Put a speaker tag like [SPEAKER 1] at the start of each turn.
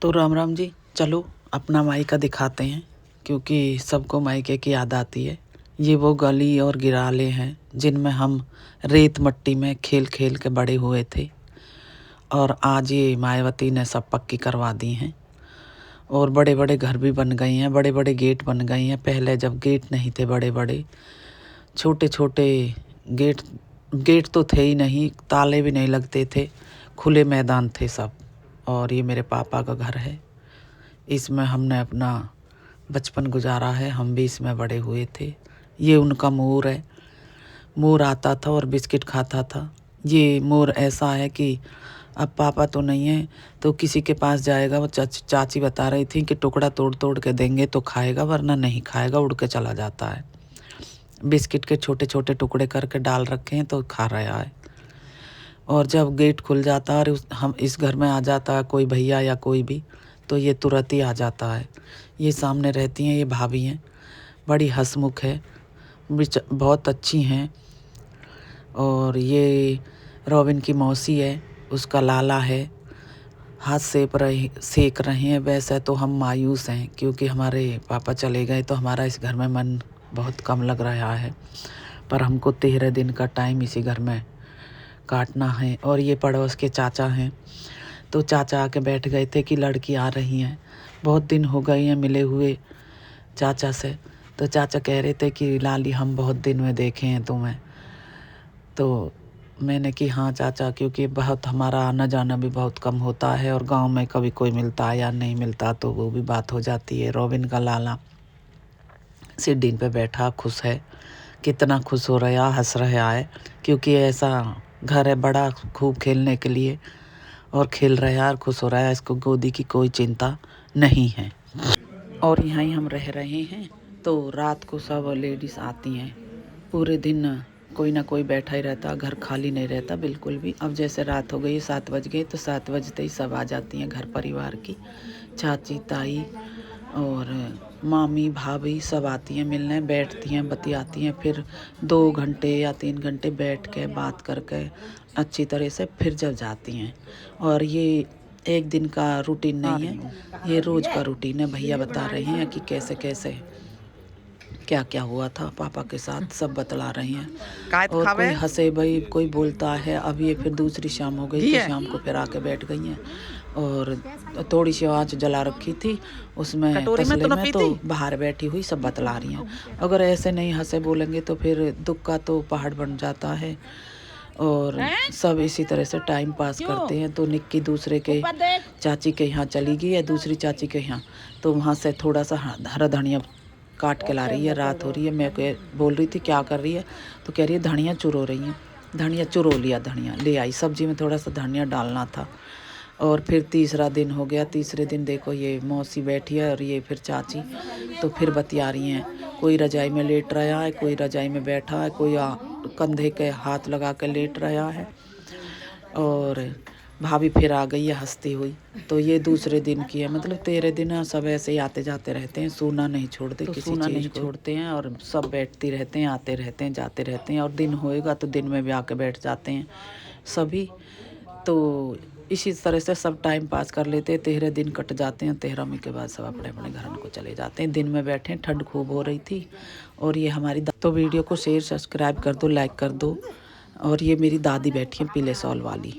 [SPEAKER 1] तो राम राम जी, चलो अपना मायका दिखाते हैं क्योंकि सबको मायके की याद आती है। ये वो गली और गिराले हैं जिनमें हम रेत मट्टी में खेल खेल के बड़े हुए थे और आज ये मायावती ने सब पक्की करवा दी हैं और बड़े बड़े घर भी बन गए हैं, बड़े बड़े गेट बन गए हैं। पहले जब गेट नहीं थे, बड़े बड़े छोटे छोटे गेट तो थे ही नहीं, ताले भी नहीं लगते थे, खुले मैदान थे सब। और ये मेरे पापा का घर है, इसमें हमने अपना बचपन गुजारा है, हम भी इसमें बड़े हुए थे। ये उनका मोर है, मोर आता था और बिस्किट खाता था। ये मोर ऐसा है कि अब पापा तो नहीं है तो किसी के पास जाएगा, वो चाची बता रही थी कि टुकड़ा तोड़ तोड़ के देंगे तो खाएगा, वरना नहीं खाएगा, उड़ के चला जाता है। बिस्किट के छोटे छोटे टुकड़े करके डाल रखे हैं तो खा रहा है। और जब गेट खुल जाता है और हम इस घर में आ जाता है कोई भैया या कोई भी, तो ये तुरंत ही आ जाता है। ये सामने रहती हैं, ये भाभी हैं, बड़ी हंसमुख है, बहुत अच्छी हैं। और ये रोबिन की मौसी है, उसका लाला है, हाथ सेक रहे हैं। वैसे तो हम मायूस हैं क्योंकि हमारे पापा चले गए तो हमारा इस घर में मन बहुत कम लग रहा है, पर हमको 13 दिन का टाइम इसी घर में काटना है। और ये पड़ोस के चाचा हैं, तो चाचा आके बैठ गए थे कि लड़की आ रही हैं, बहुत दिन हो गए हैं मिले हुए चाचा से। तो चाचा कह रहे थे कि लाली हम बहुत दिन में देखे हैं तुम्हें। तो मैंने कि हाँ चाचा, क्योंकि बहुत हमारा आना जाना भी बहुत कम होता है और गांव में कभी कोई मिलता है या नहीं मिलता तो वो भी बात हो जाती है। रोबिन का लाला सीढ़ी पे बैठा खुश है, कितना खुश हो रहा, हंस रहा है क्योंकि ऐसा घर है बड़ा खूब खेलने के लिए, और खेल रहा है और खुश हो रहा है, इसको गोदी की कोई चिंता नहीं है। और यहाँ ही हम रह रहे हैं तो रात को सब लेडीज़ आती हैं, पूरे दिन कोई ना कोई बैठा ही रहता, घर खाली नहीं रहता बिल्कुल भी। अब जैसे रात हो गई 7 बज गए तो 7 बजते ही सब आ जाती हैं, घर परिवार की चाची ताई और मामी भाभी सब आती हैं मिलने, बैठती हैं, बतियाती हैं, फिर 2 घंटे या 3 घंटे बैठ के बात करके अच्छी तरह से फिर जब जाती हैं। और ये एक दिन का रूटीन नहीं है, ये रोज़ का रूटीन है। भैया बता रहे हैं कि कैसे कैसे क्या क्या हुआ था पापा के साथ, सब बतला रहे हैं। और कोई हंसे भाई, कोई बोलता है। अब ये फिर दूसरी शाम हो गई तो शाम को फिर आके बैठ गई हैं और थोड़ी सी आँच जला रखी थी उसमें तसले में, तो बाहर बैठी हुई सब बतला रही हैं। अगर ऐसे नहीं हंसे बोलेंगे तो फिर दुख का तो पहाड़ बन जाता है। और सब इसी तरह से टाइम पास करते हैं। तो निक्की दूसरे के चाची के यहाँ चली गई है, दूसरी चाची के यहाँ, तो वहाँ से थोड़ा सा हरा धनिया काट के ला रही है। रात हो रही है, मैं बोल रही थी क्या कर रही है, तो कह रही है धनिया चुरो रही है। धनिया चुरो लिया, धनिया ले आई, सब्जी में थोड़ा सा धनिया डालना था। और फिर तीसरा दिन हो गया, तीसरे दिन देखो ये मौसी बैठी है और ये फिर चाची, तो फिर बतिया रही हैं। कोई रजाई में लेट रहा है, कोई रजाई में बैठा है, कोई कंधे के हाथ लगा के लेट रहा है। और भाभी फिर आ गई है हंसती हुई। तो ये दूसरे दिन की है, मतलब 13 दिन सब ऐसे ही आते जाते रहते हैं, सूना नहीं छोड़ते, तो किसी चीज़ नहीं छोड़ते हैं। और सब बैठती रहते हैं, आते रहते हैं, जाते रहते हैं। और दिन होएगा तो दिन में भी आके बैठ जाते हैं सभी। तो इसी तरह से सब टाइम पास कर लेते हैं। 13 दिन कट जाते हैं, 13वें के बाद सब अपने अपने घर को चले जाते हैं। दिन में बैठे, ठंड खूब हो रही थी। और ये हमारी तो वीडियो को शेयर सब्सक्राइब कर दो, लाइक कर दो। और ये मेरी दादी बैठी है पीले सॉल वाली।